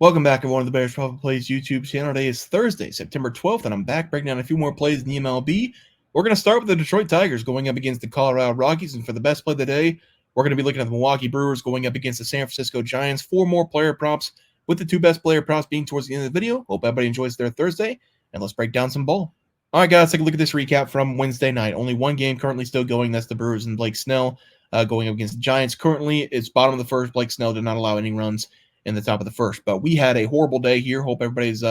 Welcome back, everyone, to the Bears Profit Plays YouTube channel. Today is Thursday, September 12th, and I'm back breaking down a few more plays in the MLB. We're going to start with the Detroit Tigers going up against the Colorado Rockies, and for the best play of the day, we're going to be looking at the Milwaukee Brewers going up against the San Francisco Giants. 4 more player props, with the 2 best player props being towards the end of the video. Hope everybody enjoys their Thursday, and let's break down some ball. All right, guys, take a look at this recap from Wednesday night. Only one game currently still going. That's the Brewers and Blake Snell going up against the Giants. Currently, it's bottom of the first. Blake Snell did not allow any runs in the top of the first, but we had a horrible day here. Hope everybody's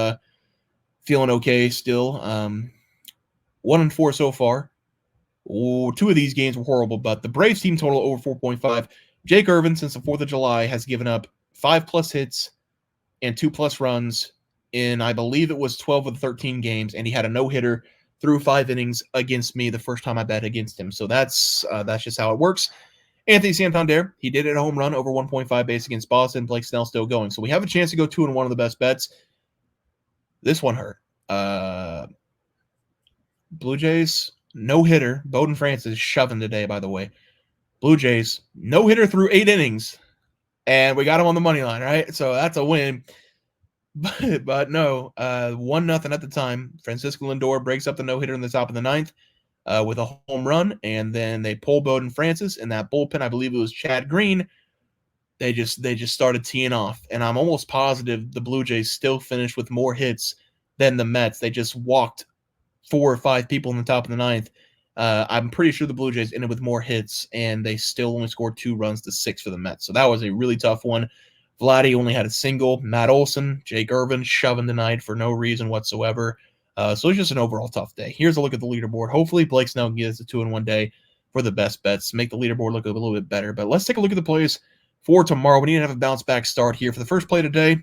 feeling okay still. 1-4 so far. 2 of these games were horrible, but the Braves team total over 4.5. Jake Irvin, since the 4th of July, has given up 5+ hits and 2+ runs in, I believe it was 12 of the 13 games, and he had a no-hitter through 5 innings against me the first time I bet against him. So that's just how it works. Anthony Santander, he did hit a home run over 1.5 base against Boston. Blake Snell still going. So we have a chance to go 2 and 1 of the best bets. This one hurt. Blue Jays, no hitter. Bowden Francis shoving today, by the way. Blue Jays, no hitter through 8 innings. And we got him on the money line, right? So that's a win. But no, 1-0 at the time. Francisco Lindor breaks up the no hitter in the top of the 9th. With a home run, and then they pull Bowden Francis in that bullpen. I believe it was Chad Green. They just started teeing off, and I'm almost positive the Blue Jays still finished with more hits than the Mets. They just walked 4 or 5 people in the top of the 9th. I'm pretty sure the Blue Jays ended with more hits, and they still only scored 2 runs to 6 for the Mets. So that was a really tough one. Vladdy only had a single. Matt Olson, Jake Irvin shoving tonight for no reason whatsoever. So it's just an overall tough day. Here's a look at the leaderboard. Hopefully, Blake Snell can get us a 2-in-1 day for the best bets, make the leaderboard look a little bit better. But let's take a look at the plays for tomorrow. We need to have a bounce-back start here. For the first play today,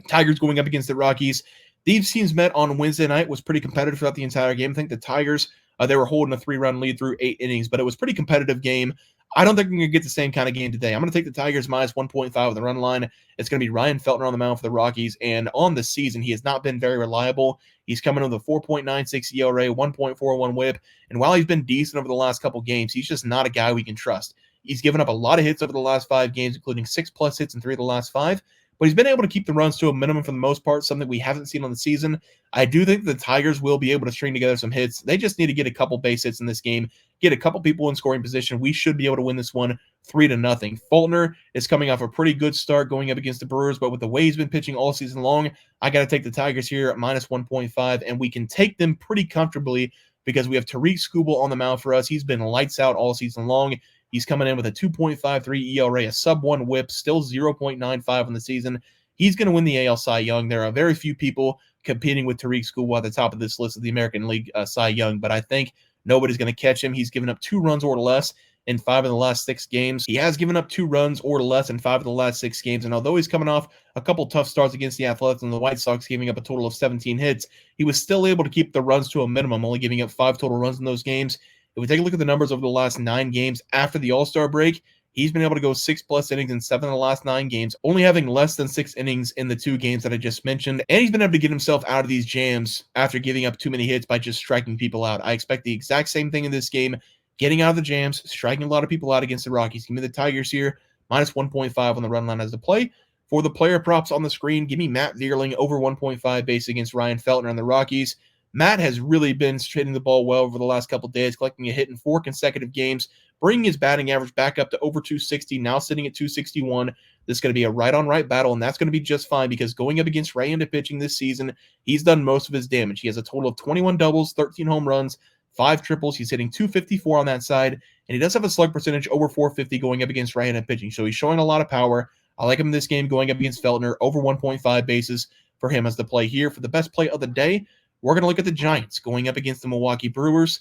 Tigers going up against the Rockies. These teams met on Wednesday night, was pretty competitive throughout the entire game. I think the Tigers, they were holding a 3-run lead through 8 innings, but it was a pretty competitive game. I don't think we're going to get the same kind of game today. I'm going to take the Tigers minus 1.5 on the run line. It's going to be Ryan Feltner on the mound for the Rockies, and on the season, he has not been very reliable. He's coming in with a 4.96 ERA, 1.41 whip, and while he's been decent over the last couple games, he's just not a guy we can trust. He's given up a lot of hits over the last 5 games, including 6+ hits in 3 of the last 5, but he's been able to keep the runs to a minimum for the most part, something we haven't seen on the season. I do think the Tigers will be able to string together some hits. They just need to get a couple base hits in this game, get a couple people in scoring position. We should be able to win this one 3-0. Feltner is coming off a pretty good start going up against the Brewers, but with the way he's been pitching all season long, I got to take the Tigers here at minus 1.5, and we can take them pretty comfortably because we have Tariq Skubal on the mound for us. He's been lights out all season long. He's coming in with a 2.53 ERA, a sub-1 whip, still 0.95 on the season. He's going to win the AL Cy Young. There are very few people competing with Tariq Skubal at the top of this list of the American League Cy Young, but I think nobody's going to catch him. He's given up 2 runs or less in 5 of the last 6 games. He has given up 2 runs or less in 5 of the last 6 games, and although he's coming off a couple tough starts against the Athletics and the White Sox, giving up a total of 17 hits, he was still able to keep the runs to a minimum, only giving up 5 total runs in those games. If we take a look at the numbers over the last 9 games after the All-Star break, he's been able to go 6+ innings in 7 of the last 9 games, only having less than 6 innings in the 2 games that I just mentioned. And he's been able to get himself out of these jams after giving up too many hits by just striking people out. I expect the exact same thing in this game, getting out of the jams, striking a lot of people out against the Rockies. Give me the Tigers here, minus 1.5 on the run line as the play. For the player props on the screen, give me Matt Vierling over 1.5 base against Ryan Feltner on the Rockies. Matt has really been hitting the ball well over the last couple of days, collecting a hit in 4 consecutive games, bringing his batting average back up to over 260, now sitting at 261. This is going to be a right-on-right battle, and that's going to be just fine because going up against right-handed pitching this season, he's done most of his damage. He has a total of 21 doubles, 13 home runs, 5 triples. He's hitting 254 on that side, and he does have a slug percentage over 450 going up against right-handed pitching, so he's showing a lot of power. I like him in this game going up against Feltner, over 1.5 bases for him as the play here. For the best play of the day, we're going to look at the Giants going up against the Milwaukee Brewers.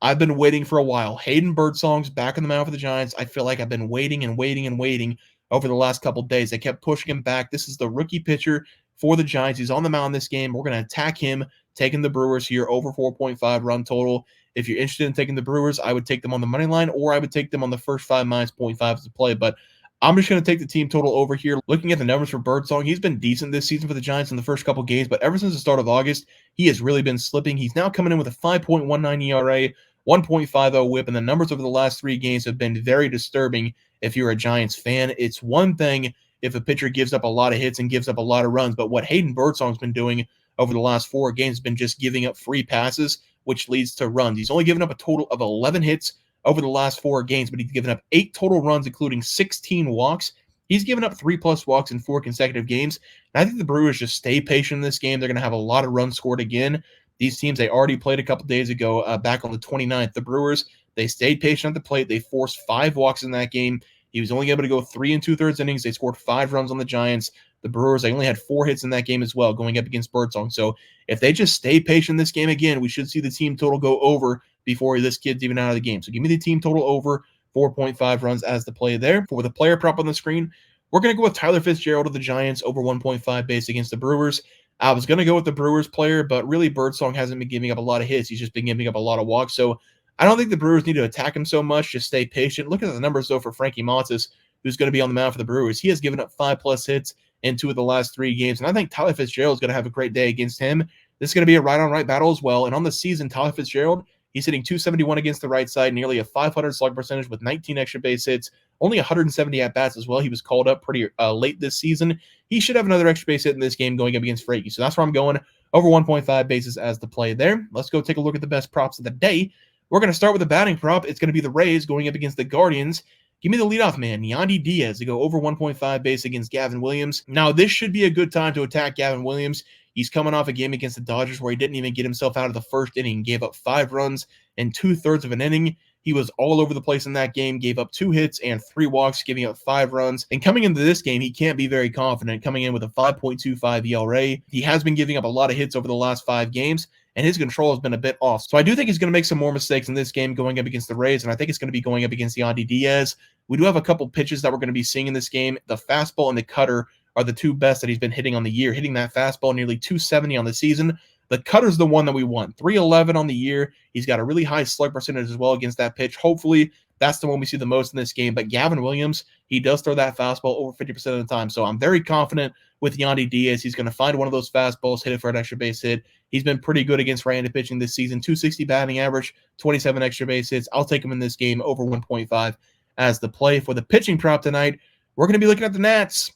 I've been waiting for a while. Hayden Birdsong's back in the mound for the Giants. I feel like I've been waiting over the last couple of days. They kept pushing him back. This is the rookie pitcher for the Giants. He's on the mound this game. We're going to attack him, taking the Brewers here over 4.5 run total. If you're interested in taking the Brewers, I would take them on the money line, or I would take them on the first 5 minus 0.5 as a play. But I'm just going to take the team total over here. Looking at the numbers for Birdsong, he's been decent this season for the Giants in the first couple games, but ever since the start of August, he has really been slipping. He's now coming in with a 5.19 ERA, 1.50 whip, and the numbers over the last 3 games have been very disturbing if you're a Giants fan. It's one thing if a pitcher gives up a lot of hits and gives up a lot of runs. But what Hayden Birdsong's been doing over the last 4 games has been just giving up free passes, which leads to runs. He's only given up a total of 11 hits over the last 4 games, but he's given up 8 total runs, including 16 walks. He's given up 3+ walks in 4 consecutive games. And I think the Brewers just stay patient in this game. They're going to have a lot of runs scored again. These teams, they already played a couple days ago, back on the 29th. The Brewers, they stayed patient at the plate. They forced 5 walks in that game. He was only able to go 3 2/3 innings. They scored 5 runs on the Giants. The Brewers, they only had 4 hits in that game as well, going up against Birdsong. So if they just stay patient in this game again, we should see the team total go over before this kid's even out of the game. So give me the team total over 4.5 runs as the play there. For the player prop on the screen, we're going to go with Tyler Fitzgerald of the Giants over 1.5 base against the Brewers. I was going to go with the Brewers player, but really Birdsong hasn't been giving up a lot of hits. He's just been giving up a lot of walks. So I don't think the Brewers need to attack him so much. Just stay patient. Look at the numbers, though, for Frankie Montas, who's going to be on the mound for the Brewers. He has given up 5+ hits in 2 of the last 3 games. And I think Tyler Fitzgerald is going to have a great day against him. This is going to be a right-on-right battle as well. And on the season, Tyler Fitzgerald, he's hitting .271 against the right side, nearly a .500 slug percentage with 19 extra base hits, only 170 at-bats as well. He was called up pretty late this season. He should have another extra base hit in this game going up against Frankie. So that's where I'm going, over 1.5 bases as the play there. Let's go take a look at the best props of the day. We're going to start with the batting prop. It's going to be the Rays going up against the Guardians. Give me the leadoff man, Yandy Diaz, to go over 1.5 base against Gavin Williams. Now, this should be a good time to attack Gavin Williams. He's coming off a game against the Dodgers where he didn't even get himself out of the first inning. Gave up 5 runs in 2/3 of an inning. He was all over the place in that game, gave up 2 hits and 3 walks, giving up 5 runs. And coming into this game, he can't be very confident, coming in with a 5.25 ERA. He has been giving up a lot of hits over the last 5 games, and his control has been a bit off. So I do think he's going to make some more mistakes in this game going up against the Rays, and I think it's going to be going up against Yandy Diaz. We do have a couple pitches that we're going to be seeing in this game. The fastball and the cutter are the 2 best that he's been hitting on the year, hitting that fastball nearly .270 on the season. The cutter's the one that we want. .311 on the year. He's got a really high slug percentage as well against that pitch. Hopefully, that's the one we see the most in this game. But Gavin Williams, he does throw that fastball over 50% of the time. So I'm very confident with Yandy Diaz. He's going to find one of those fastballs, hit it for an extra base hit. He's been pretty good against right-handed pitching this season. .260 batting average, 27 extra base hits. I'll take him in this game over 1.5 as the play. For the pitching prop tonight, we're going to be looking at the Nats.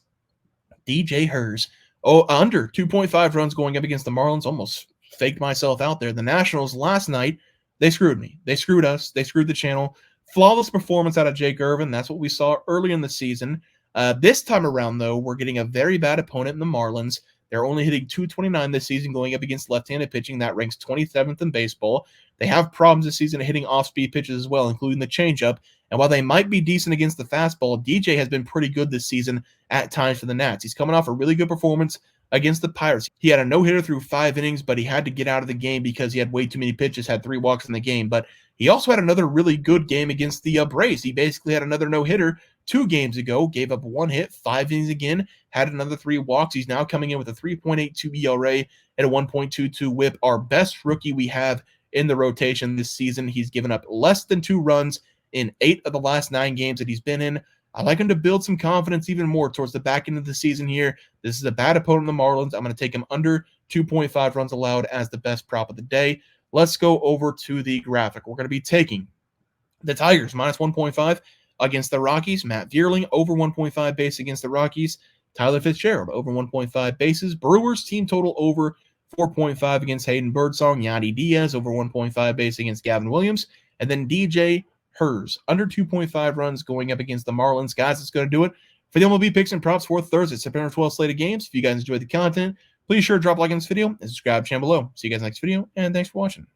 DJ Hers. Under 2.5 runs going up against the Marlins. Almost faked myself out there. The Nationals last night, they screwed me. They screwed us. They screwed the channel. Flawless performance out of Jake Irvin. That's what we saw early in the season. This time around, though, we're getting a very bad opponent in the Marlins. They're only hitting .229 this season going up against left-handed pitching. That ranks 27th in baseball. They have problems this season hitting off-speed pitches as well, including the changeup. And while they might be decent against the fastball, DJ has been pretty good this season at times for the Nats. He's coming off a really good performance against the Pirates. He had a no-hitter through 5 innings, but he had to get out of the game because he had way too many pitches, had 3 walks in the game. But he also had another really good game against the Braves. He basically had another no-hitter 2 games ago, gave up 1 hit, 5 innings again, had another 3 walks. He's now coming in with a 3.82 ERA and a 1.22 whip, our best rookie we have in the rotation this season. He's given up less than 2 runs in 8 of the last 9 games that he's been in. I like him to build some confidence even more towards the back end of the season here. This is a bad opponent in the Marlins. I'm going to take him under 2.5 runs allowed as the best prop of the day. Let's go over to the graphic. We're going to be taking the Tigers minus 1.5 against the Rockies. Matt Vierling over 1.5 base against the Rockies. Tyler Fitzgerald over 1.5 bases. Brewers team total over 4.5 against Hayden Birdsong. Yandy Diaz over 1.5 base against Gavin Williams. And then DJ Hers under 2.5 runs going up against the Marlins. Guys, that's going to do it for the MLB picks and props for Thursday, September 12th slate of games. If you guys enjoyed the content, please sure to drop a like on this video and subscribe to the channel below. See you guys next video, and thanks for watching.